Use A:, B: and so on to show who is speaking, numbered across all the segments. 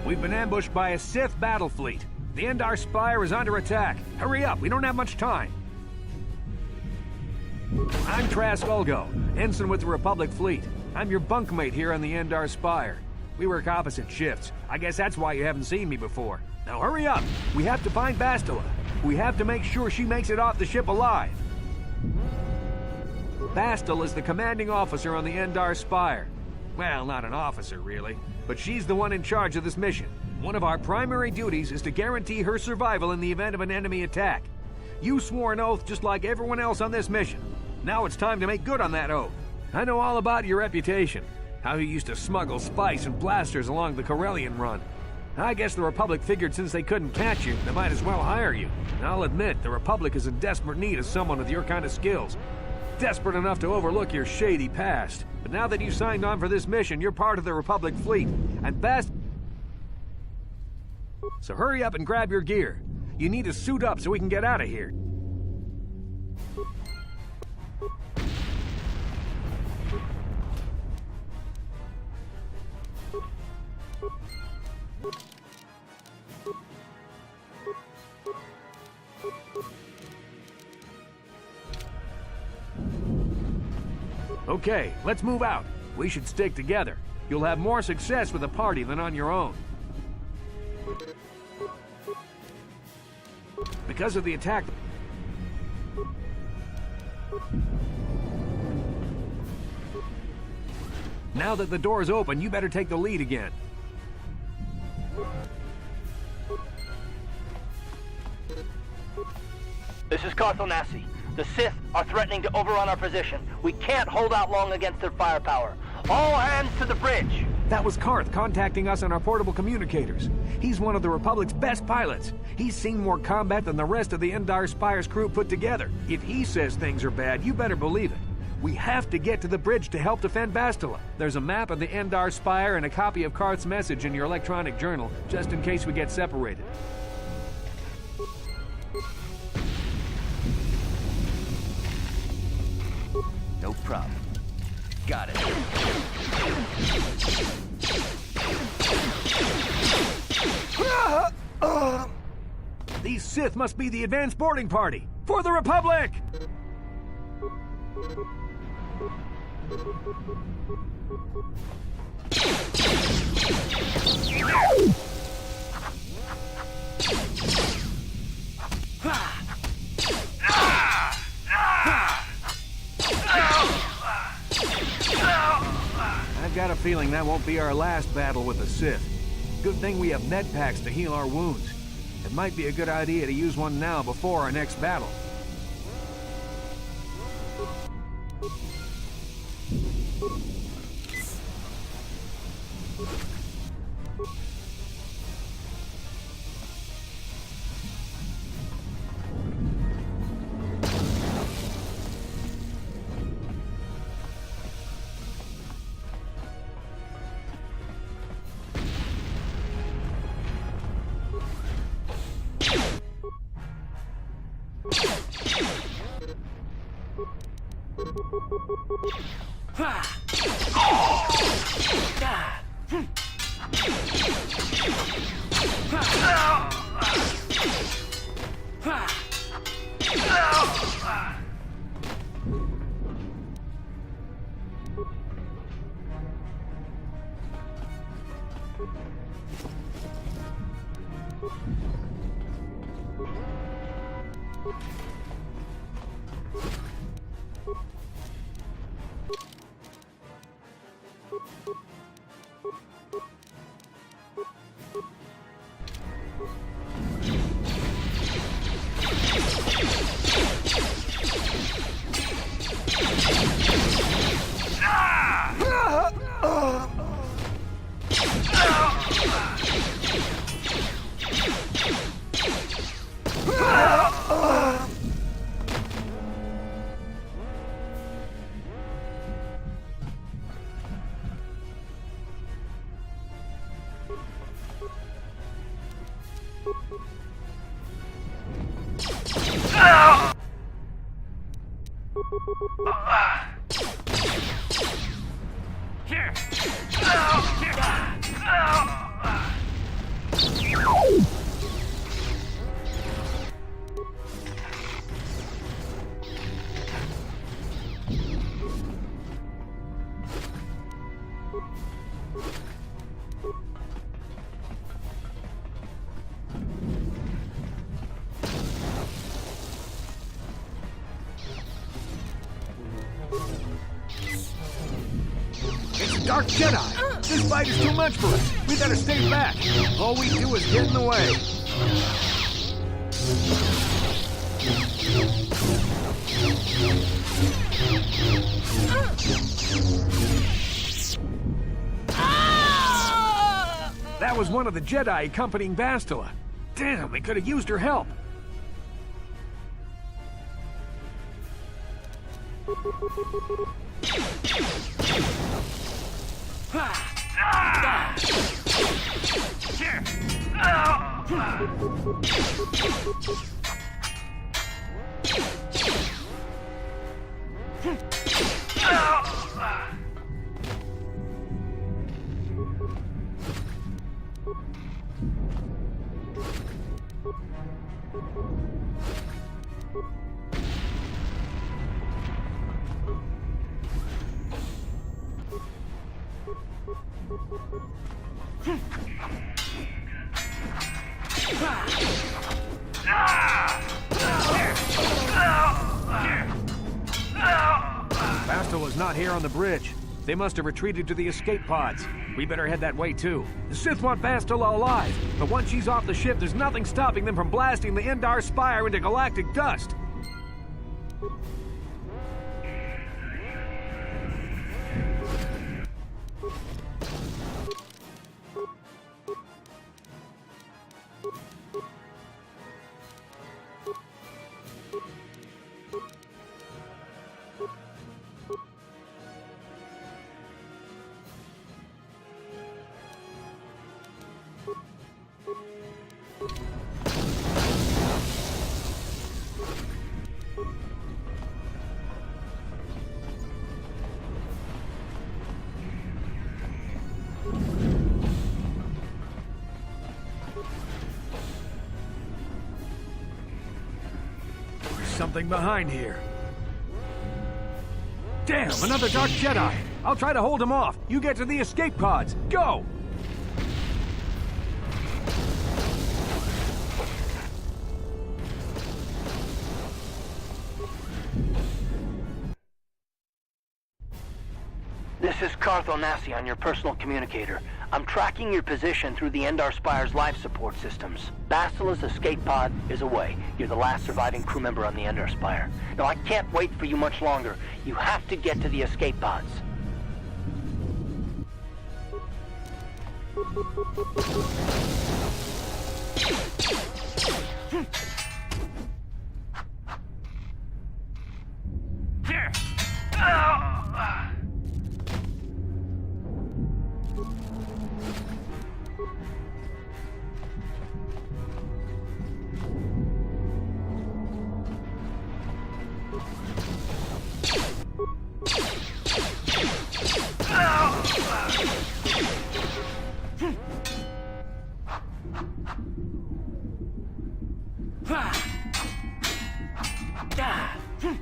A: We've been ambushed by a Sith battle fleet. The Endar Spire is under attack. Hurry up, we don't have much time. I'm Trask Ulgo, ensign with the Republic fleet. I'm your bunkmate here on the Endar Spire. We work opposite shifts. I guess that's why you haven't seen me before. Now hurry up! We have to find Bastila. We have to make sure she makes it off the ship alive. Bastila is the commanding officer on the Endar Spire. Well, not an officer, really, but she's the one in charge of this mission. One of our primary duties is to guarantee her survival in the event of an enemy attack. You swore an oath just like everyone else on this mission. Now it's time to make good on that oath. I know all about your reputation, how you used to smuggle spice and blasters along the Corellian run. I guess the Republic figured since they couldn't catch you, they might as well hire you. I'll admit, the Republic is in desperate need of someone with your kind of skills. Desperate enough to overlook your shady past. But now that you signed on for this mission, you're part of the Republic fleet. And So hurry up and grab your gear. You need to suit up so we can get out of here. Okay, let's move out. We should stick together. You'll have more success with a party than on your own. Because of the attack... Now that the door's open, you better take the lead again.
B: This is Carthonasi. The Sith are threatening to overrun our position. We can't hold out long against their firepower. All hands to the bridge!
A: That was Karth contacting us on our portable communicators. He's one of the Republic's best pilots. He's seen more combat than the rest of the Endar Spire's crew put together. If he says things are bad, you better believe it. We have to get to the bridge to help defend Bastila. There's a map of the Endar Spire and a copy of Karth's message in your electronic journal, just in case we get separated.
C: No problem. Got it.
A: These Sith must be the advanced boarding party. For the Republic! I've got a feeling that won't be our last battle with the Sith. Good thing we have med packs to heal our wounds. It might be a good idea to use one now before our next battle. Dark Jedi! This fight is too much for us. We better stay back. All we do is get in the way. That was one of the Jedi accompanying Bastila. Damn, they could have used her help. Bastila's not here on the bridge. They must have retreated to the escape pods. We better head that way too. The Sith want Bastila alive, but once she's off the ship, there's nothing stopping them from blasting the Endar Spire into galactic dust. Something behind here. Damn, another Dark Jedi! I'll try to hold him off. You get to the escape pods. Go!
B: This is Cartho Nassi on your personal communicator. I'm tracking your position through the Endar Spire's life support systems. Bastila's escape pod is away. You're the last surviving crew member on the Endar Spire. Now, I can't wait for you much longer. You have to get to the escape pods. Be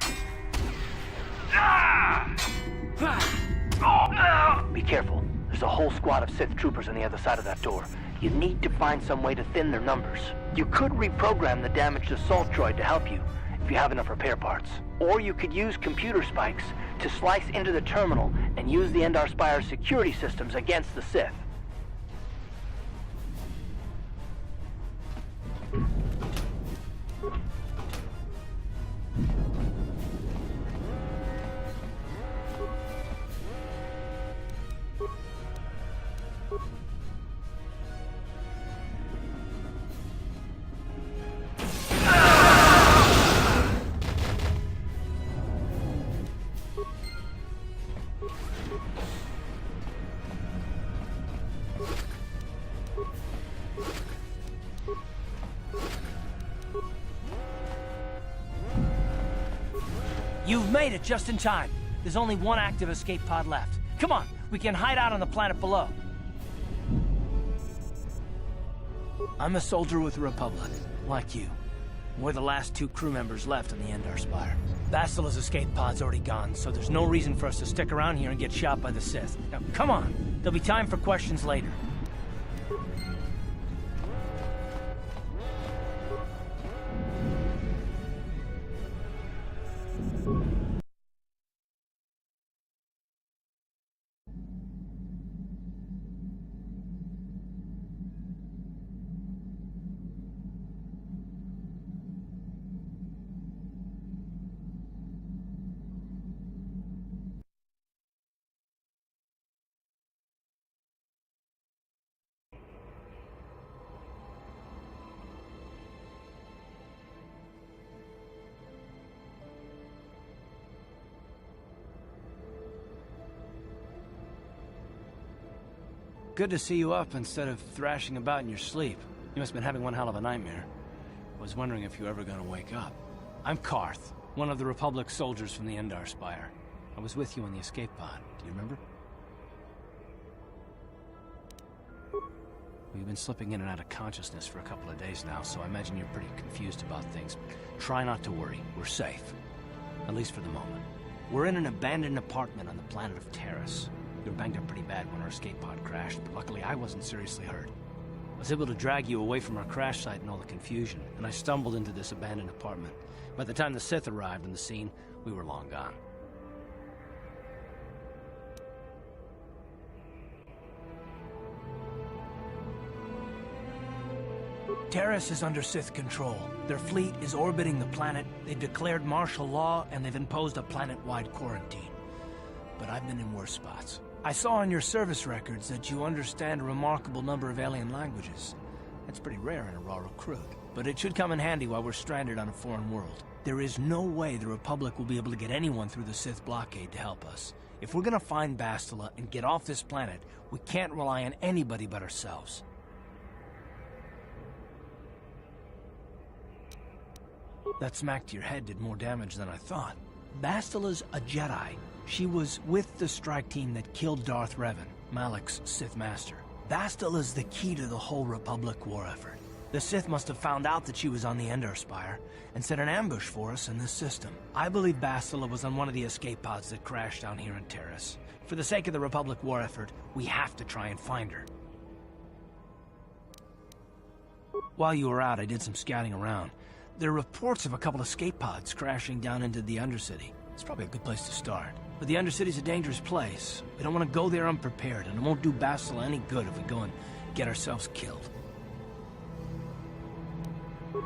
B: careful. There's a whole squad of Sith troopers on the other side of that door. You need to find some way to thin their numbers. You could reprogram the damaged assault droid to help you, if you have enough repair parts. Or you could use computer spikes to slice into the terminal and use the Endar Spire's security systems against the Sith.
D: You've made it just in time. There's only one active escape pod left. Come on, we can hide out on the planet below. I'm a soldier with the Republic, like you. We're the last 2 crew members left on the Endar Spire. Bastila's escape pod's already gone, so there's no reason for us to stick around here and get shot by the Sith. Now, come on. There'll be time for questions later. Good to see you up instead of thrashing about in your sleep. You must have been having one hell of a nightmare. I was wondering if you were ever gonna wake up. I'm Karth, one of the Republic soldiers from the Endar Spire. I was with you on the escape pod. Do you remember? We've been slipping in and out of consciousness for a couple of days now, so I imagine you're pretty confused about things. Try not to worry. We're safe. At least for the moment. We're in an abandoned apartment on the planet of Terrace. We were banged up pretty bad when our escape pod crashed, but luckily I wasn't seriously hurt. I was able to drag you away from our crash site and all the confusion, and I stumbled into this abandoned apartment. By the time the Sith arrived on the scene, we were long gone. Terrace is under Sith control. Their fleet is orbiting the planet, they've declared martial law, and they've imposed a planet-wide quarantine. But I've been in worse spots. I saw on your service records that you understand a remarkable number of alien languages. That's pretty rare in a raw recruit, but it should come in handy while we're stranded on a foreign world. There is no way the Republic will be able to get anyone through the Sith blockade to help us. If we're gonna find Bastila and get off this planet, we can't rely on anybody but ourselves. That smack to your head did more damage than I thought. Bastila's a Jedi. She was with the strike team that killed Darth Revan, Malak's Sith Master. Bastila's the key to the whole Republic war effort. The Sith must have found out that she was on the Endar Spire and set an ambush for us in this system. I believe Bastila was on one of the escape pods that crashed down here in Terrace. For the sake of the Republic war effort, we have to try and find her. While you were out, I did some scouting around. There are reports of a couple of escape pods crashing down into the Undercity. It's probably a good place to start. But the Undercity's a dangerous place. We don't want to go there unprepared, and it won't do Bastila any good if we go and get ourselves killed.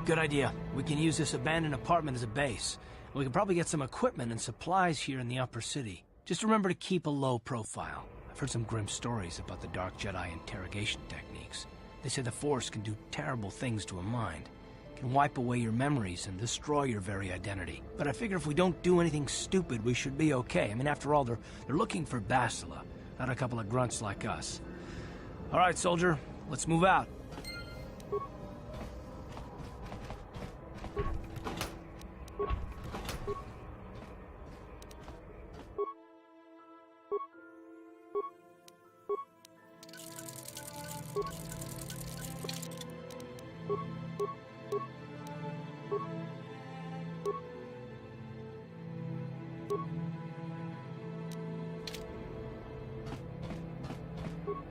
D: Good idea. We can use this abandoned apartment as a base. We can probably get some equipment and supplies here in the upper city. Just remember to keep a low profile. I've heard some grim stories about the Dark Jedi interrogation techniques. They say the Force can do terrible things to a mind. Can wipe away your memories and destroy your very identity. But I figure if we don't do anything stupid, we should be okay. I mean, after all, they're looking for Bastila, not a couple of grunts like us. All right, soldier, let's move out.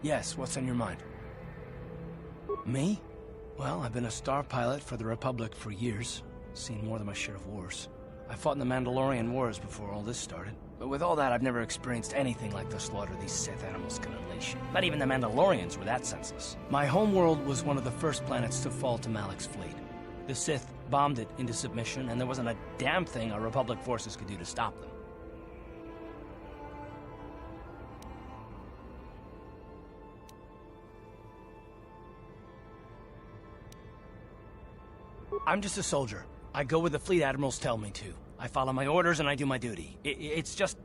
D: Yes, what's on your mind? Me? Well, I've been a star pilot for the Republic for years. Seen more than my share of wars. I fought in the Mandalorian Wars before all this started. But with all that, I've never experienced anything like the slaughter these Sith animals can unleash. Not even the Mandalorians were that senseless. My homeworld was one of the first planets to fall to Malik's fleet. The Sith bombed it into submission, and there wasn't a damn thing our Republic forces could do to stop them. I'm just a soldier. I go where the fleet admirals tell me to. I follow my orders and I do my duty. It's just...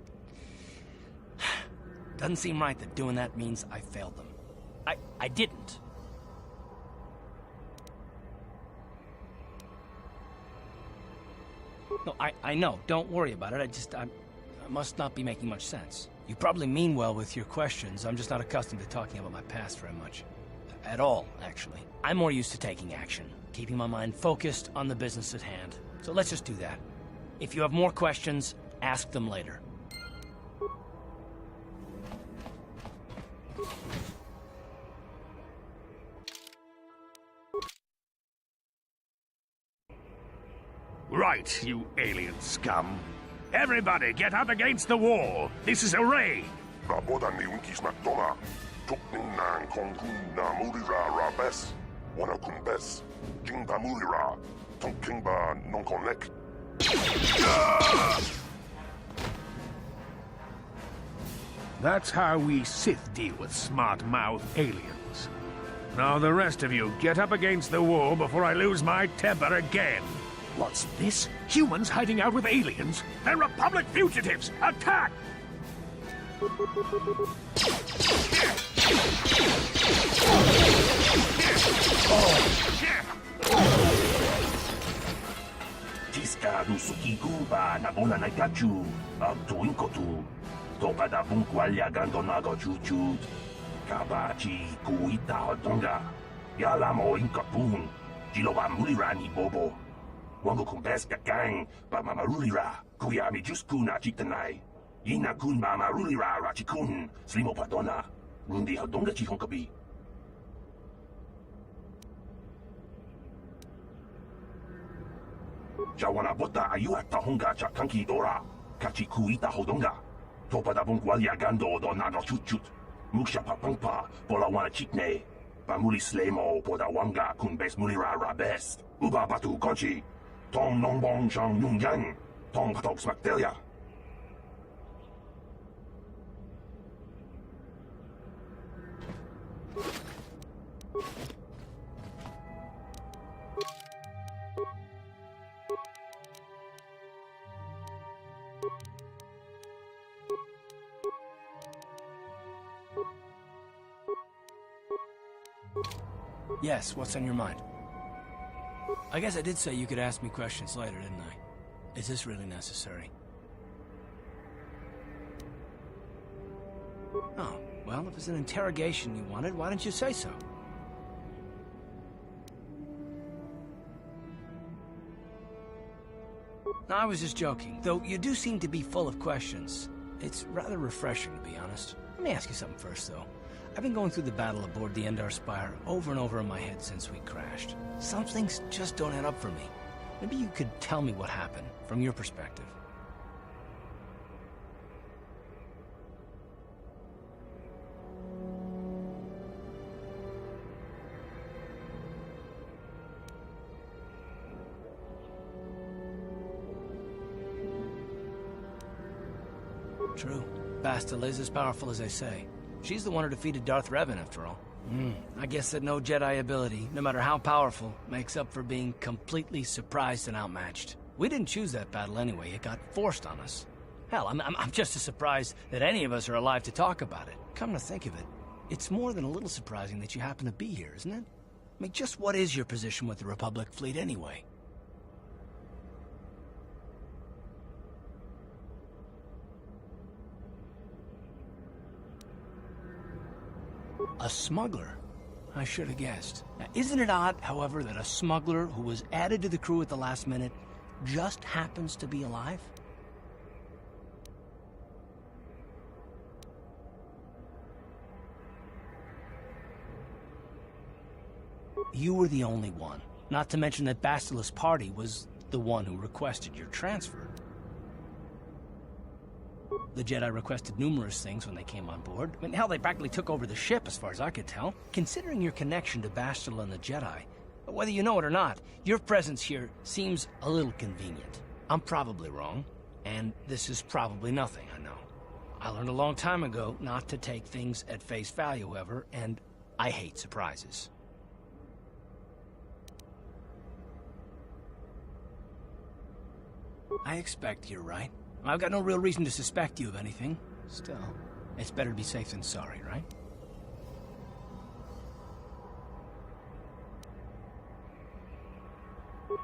D: doesn't seem right that doing that means I failed them. I didn't. No, I know. Don't worry about it. I must not be making much sense. You probably mean well with your questions. I'm just not accustomed to talking about my past very much. At all, actually. I'm more used to taking action, keeping my mind focused on the business at hand. So let's just do that. If you have more questions, ask them later.
E: Right, you alien scum. Everybody, get up against the wall. This is a raid.
F: Rabodani unkis naktona. Tukning nan kongkun na murira rabes. Wana kunbes. Jingba murira. Tonkingba nonkonek.
E: That's how we Sith deal with smart-mouth aliens. Now the rest of you, get up against the wall before I lose my temper again. What's this? Humans hiding out with aliens? They're Republic fugitives! Attack!
G: Tiscado Sukikuba Nabona Naikachu, Abtuinkotu, Topada Bunqualia Gandonago Chuchu, Kabachi Kuita Hodonga, Yalamo Inkapun, Jiloba Mulirani Bobo, Wango Kumbeska Gang, Bamamarulira, Kuyami Juskuna Chitanai, Yina Kun Bamarulira Rachikun, Slimo Padona, Rundi Hodonga Chihonkabi. Jawana bota ayuata honga chakanki dora, kachi kuita hodonga, topa da bunqualia gando do nano chuchut, muksha papangpa, pola wana chikne, bamuli slemo poda wanga kun bes mulira rabes, uba batu konchi, tong nongbong shang yung yang, tong patok smaktelia.
D: Yes, what's on your mind? I guess I did say you could ask me questions later, didn't I? Is this really necessary? Oh, well, if it's an interrogation you wanted, why didn't you say so? No, I was just joking, though you do seem to be full of questions. It's rather refreshing, to be honest. Let me ask you something first, though. I've been going through the battle aboard the Endar Spire over and over in my head since we crashed. Some things just don't add up for me. Maybe you could tell me what happened, from your perspective. True. Bastila is as powerful as they say. She's the one who defeated Darth Revan, after all. I guess that no Jedi ability, no matter how powerful, makes up for being completely surprised and outmatched. We didn't choose that battle anyway. It got forced on us. Hell, I'm just as surprised that any of us are alive to talk about it. Come to think of it, it's more than a little surprising that you happen to be here, isn't it? I mean, just what is your position with the Republic fleet anyway? A smuggler? I should have guessed. Now, isn't it odd, however, that a smuggler who was added to the crew at the last minute just happens to be alive? You were the only one. Not to mention that Basila's party was the one who requested your transfer. The Jedi requested numerous things when they came on board. I mean, hell, they practically took over the ship, as far as I could tell. Considering your connection to Bastila and the Jedi, whether you know it or not, your presence here seems a little convenient. I'm probably wrong, and this is probably nothing, I know. I learned a long time ago not to take things at face value, however, and I hate surprises. I expect you're right. I've got no real reason to suspect you of anything. Still, it's better to be safe than sorry, right?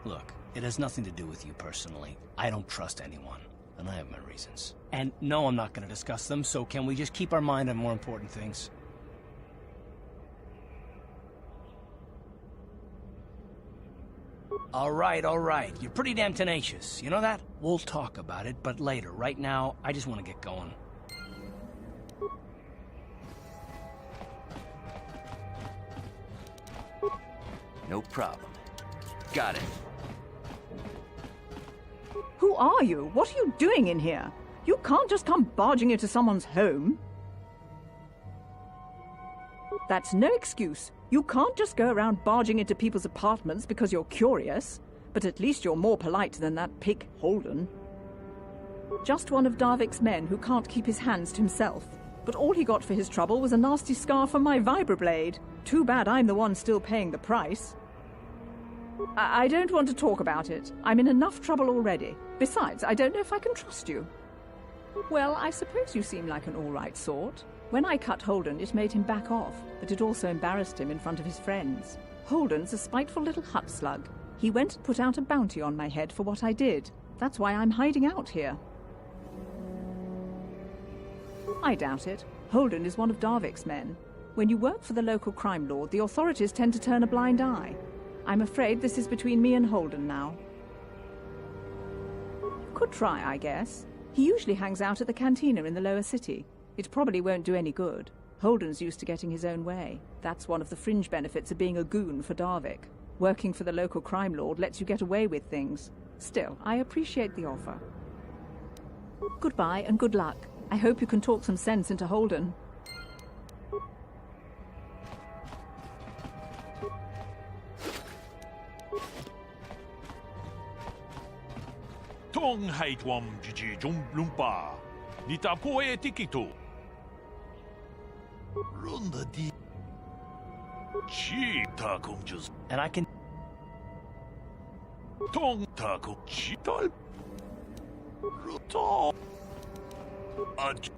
D: Look, it has nothing to do with you personally. I don't trust anyone, and I have my reasons. And no, I'm not going to discuss them, so can we just keep our mind on more important things? All right. You're pretty damn tenacious. You know that? We'll talk about it, but later. Right now, I just want to get going.
C: No problem. Got it.
H: Who are you? What are you doing in here? You can't just come barging into someone's home. That's no excuse. You can't just go around barging into people's apartments because you're curious. But at least you're more polite than that pig Holden. Just one of Darvik's men who can't keep his hands to himself. But all he got for his trouble was a nasty scar from my vibroblade. Too bad I'm the one still paying the price. I don't want to talk about it. I'm in enough trouble already. Besides, I don't know if I can trust you. Well, I suppose you seem like an all-right sort. When I cut Holden, it made him back off, but it also embarrassed him in front of his friends. Holden's a spiteful little hut slug. He went and put out a bounty on my head for what I did. That's why I'm hiding out here. I doubt it. Holden is one of Darvik's men. When you work for the local crime lord, the authorities tend to turn a blind eye. I'm afraid this is between me and Holden now. You could try, I guess. He usually hangs out at the cantina in the lower city. It probably won't do any good. Holden's used to getting his own way. That's one of the fringe benefits of being a goon for Darvik. Working for the local crime lord lets you get away with things. Still, I appreciate the offer. Goodbye and good luck. I hope you can talk some sense into Holden.
I: Tong haitwam jiji lumpa. Nita poe tikito. Runda di. Chi takung just.
D: And I can...
I: Tong takung chital. Ruto. Aj.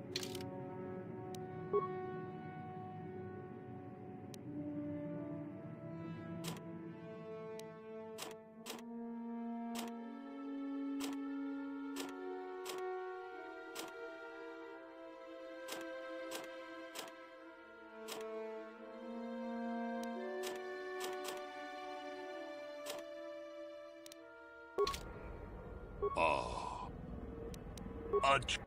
I: Aj.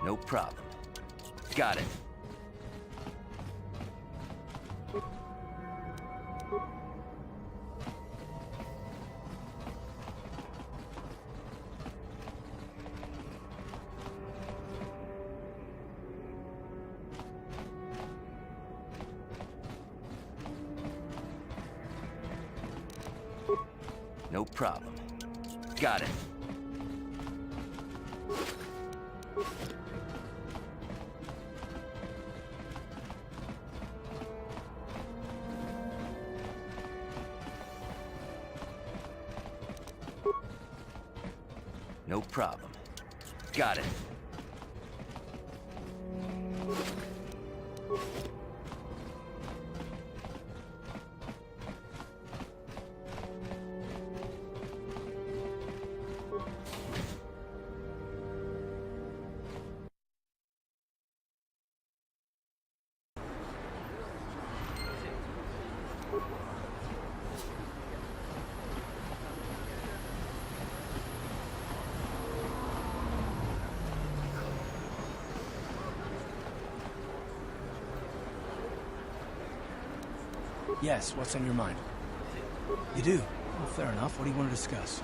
C: No problem. Got it. No problem. Got it. No problem. Got it.
D: Yes, what's on your mind? You do? Well, fair enough. What do you want to discuss?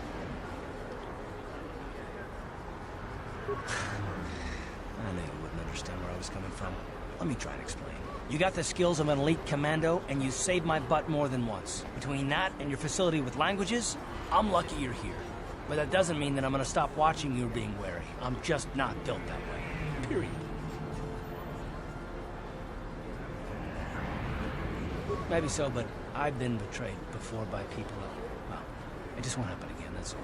D: I knew you wouldn't understand where I was coming from. Let me try and explain. You got the skills of an elite commando, and you saved my butt more than once. Between that and your facility with languages, I'm lucky you're here. But that doesn't mean that I'm gonna stop watching you being wary. I'm just not built that way. Period. Maybe so, but I've been betrayed before by people. Well, it just won't happen again, that's all.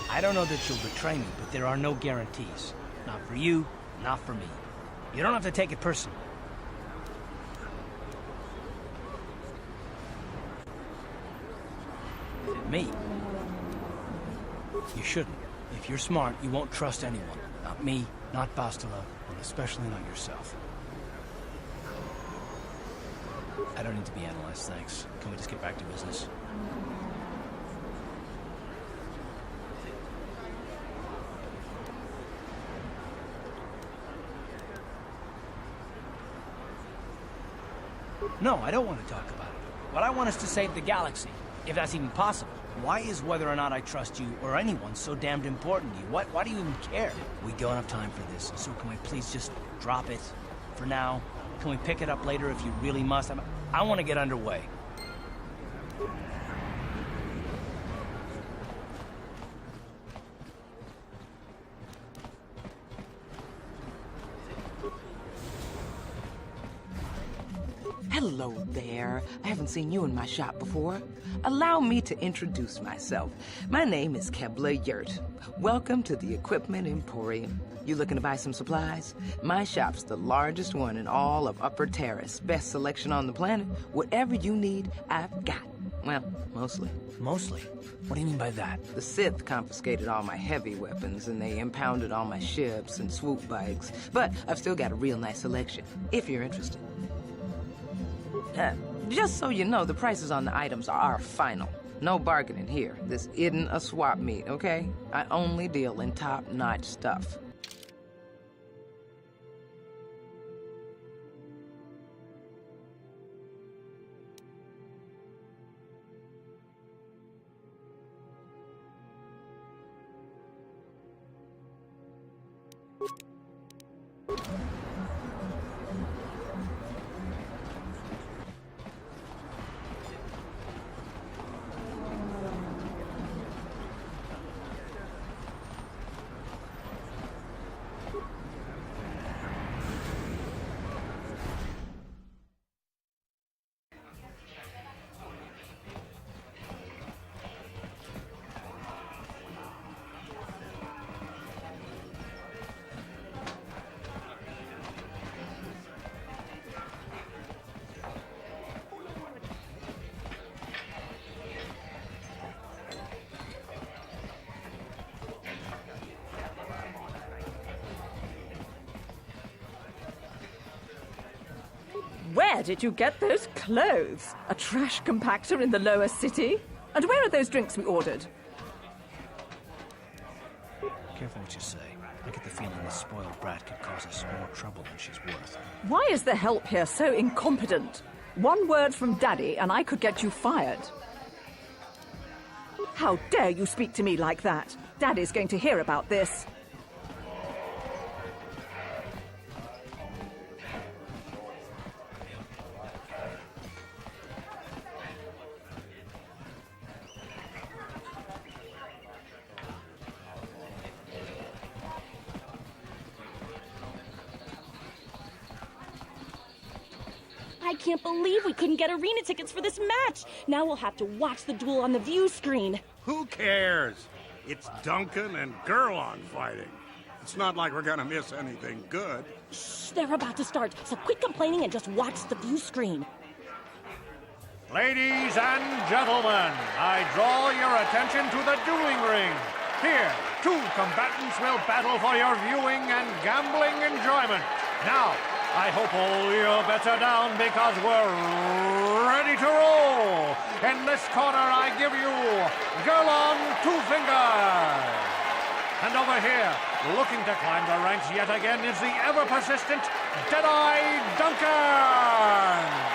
D: I don't know that you'll betray me, but there are no guarantees. Not for you, not for me. You don't have to take it personally. Me? You shouldn't. If you're smart, you won't trust anyone. Not me, not Bastila, and especially not yourself. I don't need to be analyzed, thanks. Can we just get back to business? No, I don't want to talk about it. What I want is to save the galaxy, if that's even possible. Why is whether or not I trust you or anyone so damned important to you? Why do you even care? We don't have time for this, so can we please just drop it for now? Can we pick it up later if you really must? I want to get underway.
J: Hello there. I haven't seen you in my shop before. Allow me to introduce myself. My name is Kebla Yurt. Welcome to the Equipment Emporium. You looking to buy some supplies? My shop's the largest one in all of Upper Terrace. Best selection on the planet. Whatever you need, I've got. Well, mostly.
D: Mostly? What do you mean by that?
J: The Sith confiscated all my heavy weapons, and they impounded all my ships and swoop bikes. But I've still got a real nice selection, if you're interested. Just so you know, the prices on the items are final. No bargaining here. This isn't a swap meet, okay? I only deal in top-notch stuff.
H: Where did you get those clothes? A trash compactor in the lower city? And where are those drinks we ordered?
D: Careful what you say. I get the feeling this spoiled brat could cause us more trouble than she's worth.
H: Why is the help here so incompetent? One word from Daddy and I could get you fired. How dare you speak to me like that? Daddy's going to hear about this.
K: I can't believe we couldn't get arena tickets for this match. Now we'll have to watch the duel on the view screen.
L: Who cares? It's Duncan and Gurlon fighting. It's not like we're gonna miss anything good.
K: Shh, they're about to start, so quit complaining and just watch the view screen.
M: Ladies and gentlemen, I draw your attention to the dueling ring. Here, two combatants will battle for your viewing and gambling enjoyment. Now, I hope all your bets are down because we're ready to roll. In this corner, I give you Gurlon Two Fingers. And over here, looking to climb the ranks yet again, is the ever-persistent Deadeye Duncan.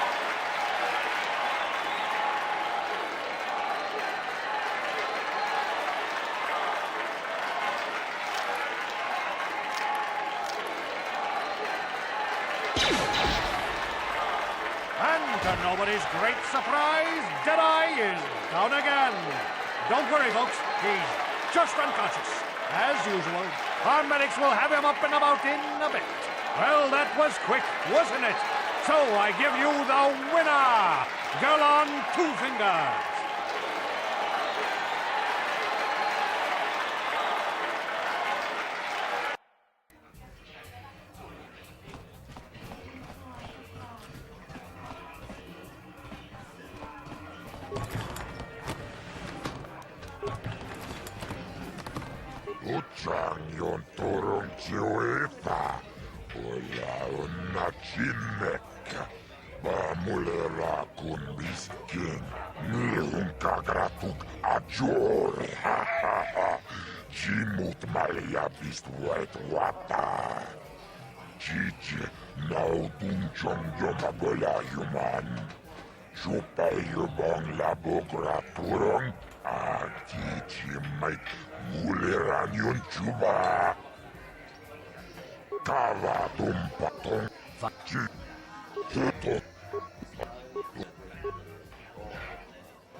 M: And to nobody's great surprise, Deadeye is down again. Don't worry, folks. He's just unconscious. As usual, our medics will have him up and about in a bit. Well, that was quick, wasn't it? So I give you the winner, Gurlon Two Fingers.
F: Uchangyon torong chiueta. Ola onna chinnekka. Baamulera kun biskin. Nihun kagratuk ajore. Jimut malia bistuet wata. Chichi nautun chong yoma gola yuman. Chupayubong labogra turong. Chichi mait muleran yun chuba. Kava tumpatong fachi.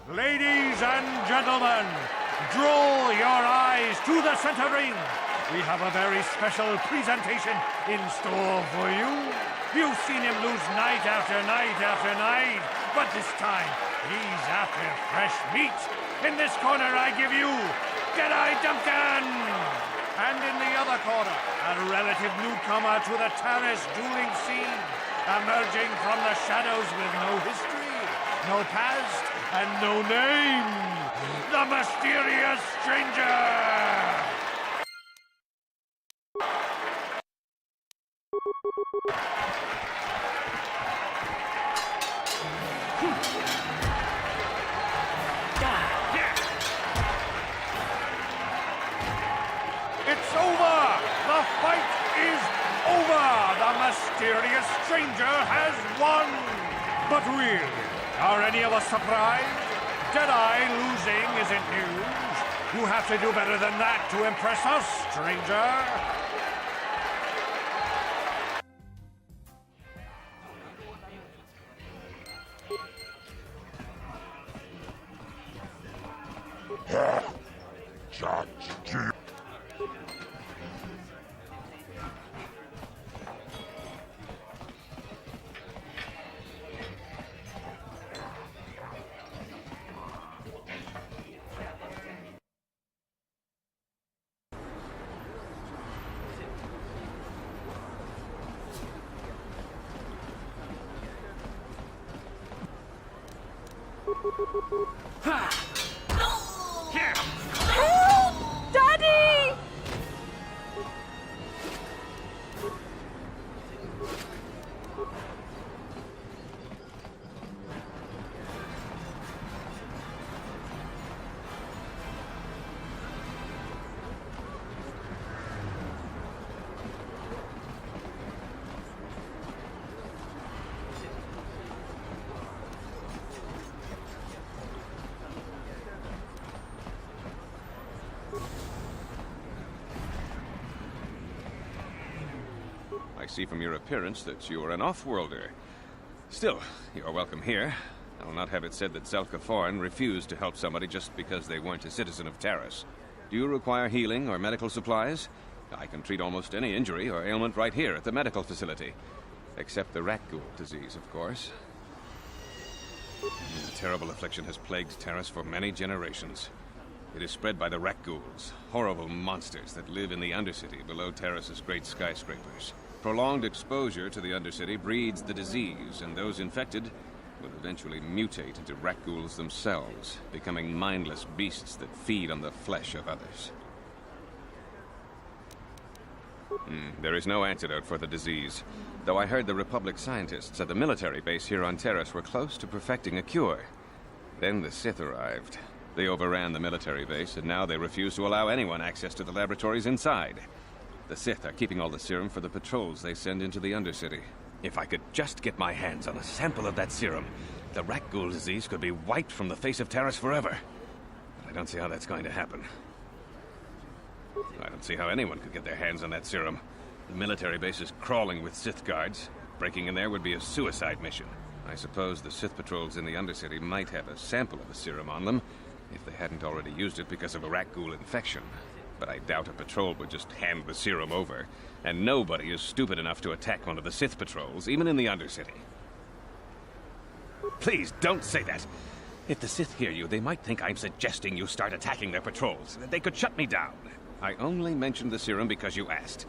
M: Ladies and gentlemen, draw your eyes to the center ring. We have a very special presentation in store for you. You've seen him lose night after night after night, but this time he's after fresh meat. In this corner, I give you Deadeye Duncan! And in the other corner, a relative newcomer to the terrace dueling scene, emerging from the shadows with no history, no past, and no name, the mysterious stranger! It's over! The fight is over! The mysterious stranger has won! But really, are any of us surprised? Deadeye losing isn't news. You have to do better than that to impress us, stranger.
H: Help! Daddy!
N: I see from your appearance that you are an off-worlder. Still, you're welcome here. I'll not have it said that Zelka Foreign refused to help somebody just because they weren't a citizen of Terrace. Do you require healing or medical supplies? I can treat almost any injury or ailment right here at the medical facility. Except the rat ghoul disease, of course. The terrible affliction has plagued Terrace for many generations. It is spread by the rat ghouls, horrible monsters that live in the Undercity below Terrace's great skyscrapers. Prolonged exposure to the Undercity breeds the disease, and those infected will eventually mutate into rat ghouls themselves, becoming mindless beasts that feed on the flesh of others. There is no antidote for the disease, though I heard the Republic scientists at the military base here on Terrace were close to perfecting a cure. Then the Sith arrived. They overran the military base, and now they refuse to allow anyone access to the laboratories inside. The Sith are keeping all the serum for the patrols they send into the Undercity. If I could just get my hands on a sample of that serum, the rat ghoul disease could be wiped from the face of Terrace forever. But I don't see how that's going to happen. I don't see how anyone could get their hands on that serum. The military base is crawling with Sith guards. Breaking in there would be a suicide mission. I suppose the Sith patrols in the Undercity might have a sample of the serum on them, if they hadn't already used it because of a rat ghoul infection. But I doubt a patrol would just hand the serum over. And nobody is stupid enough to attack one of the Sith patrols, even in the Undercity. Please, don't say that. If the Sith hear you, they might think I'm suggesting you start attacking their patrols. They could shut me down. I only mentioned the serum because you asked.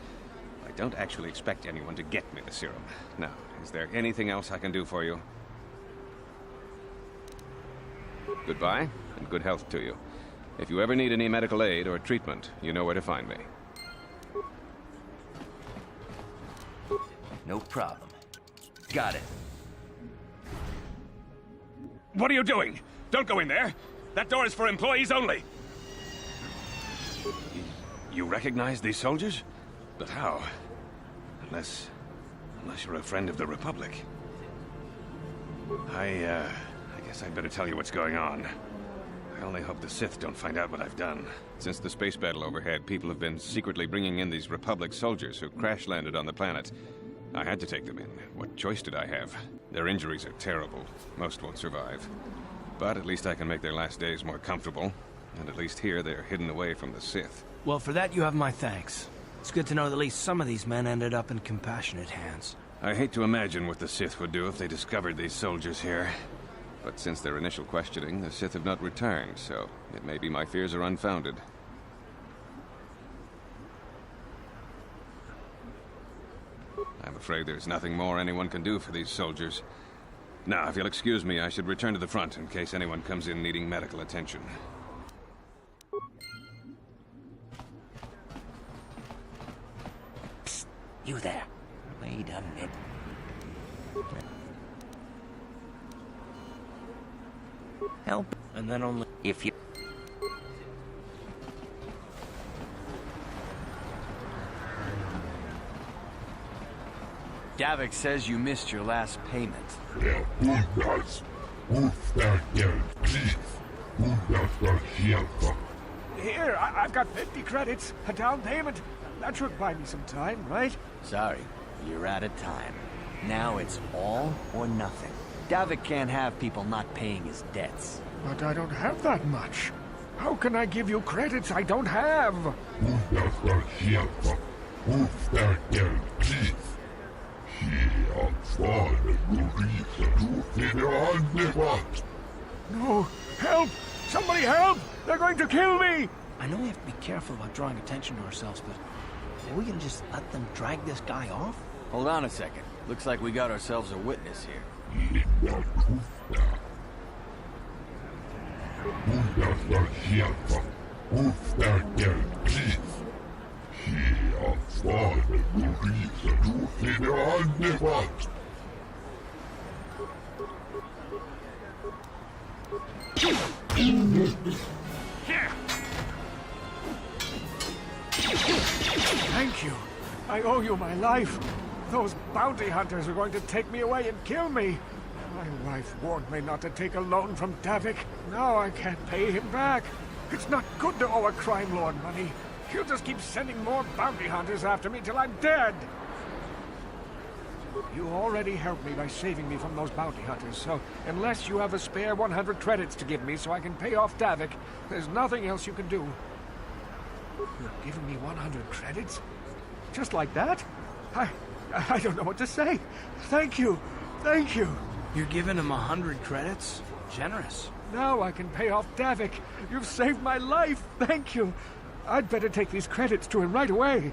N: I don't actually expect anyone to get me the serum. Now, is there anything else I can do for you? Goodbye, and good health to you. If you ever need any medical aid or treatment, you know where to find me.
C: No problem. Got it.
N: What are you doing? Don't go in there! That door is for employees only! You recognize these soldiers? But how? Unless you're a friend of the Republic. I guess I'd better tell you what's going on. I only hope the Sith don't find out what I've done. Since the space battle overhead, people have been secretly bringing in these Republic soldiers who crash-landed on the planet. I had to take them in. What choice did I have? Their injuries are terrible. Most won't survive. But at least I can make their last days more comfortable. And at least here, they're hidden away from the Sith.
D: Well, for that you have my thanks. It's good to know that at least some of these men ended up in compassionate hands.
N: I hate to imagine what the Sith would do if they discovered these soldiers here. But since their initial questioning, the Sith have not returned, so it may be my fears are unfounded. I'm afraid there's nothing more anyone can do for these soldiers. Now, if you'll excuse me, I should return to the front in case anyone comes in needing medical attention.
C: Psst, you there. Wait a minute. Help.
D: And then only
C: if you...
O: Davik says you missed your last payment.
E: Here, I've got 50 credits, a down payment. That should buy me some time, right?
O: Sorry, you're out of time. Now it's all or nothing. Davik can't have people not paying his debts.
E: But I don't have that much. How can I give you credits I don't have? No! Help! Somebody help! They're going to kill me!
D: I know we have to be careful about drawing attention to ourselves, but are we gonna just let them drag this guy off?
O: Hold on a second. Looks like we got ourselves a witness here.
E: Thank you. I owe you my life. Those bounty hunters are going to take me away and kill me. My wife warned me not to take a loan from Davik. Now I can't pay him back. It's not good to owe a crime lord money. He'll just keep sending more bounty hunters after me till I'm dead. You already helped me by saving me from those bounty hunters, so unless you have a spare 100 credits to give me so I can pay off Davik, there's nothing else you can do. You're giving me 100 credits? Just like that? I don't know what to say. Thank you. Thank you.
D: You're giving him 100 credits? Generous.
E: Now I can pay off Davik. You've saved my life. Thank you. I'd better take these credits to him right away.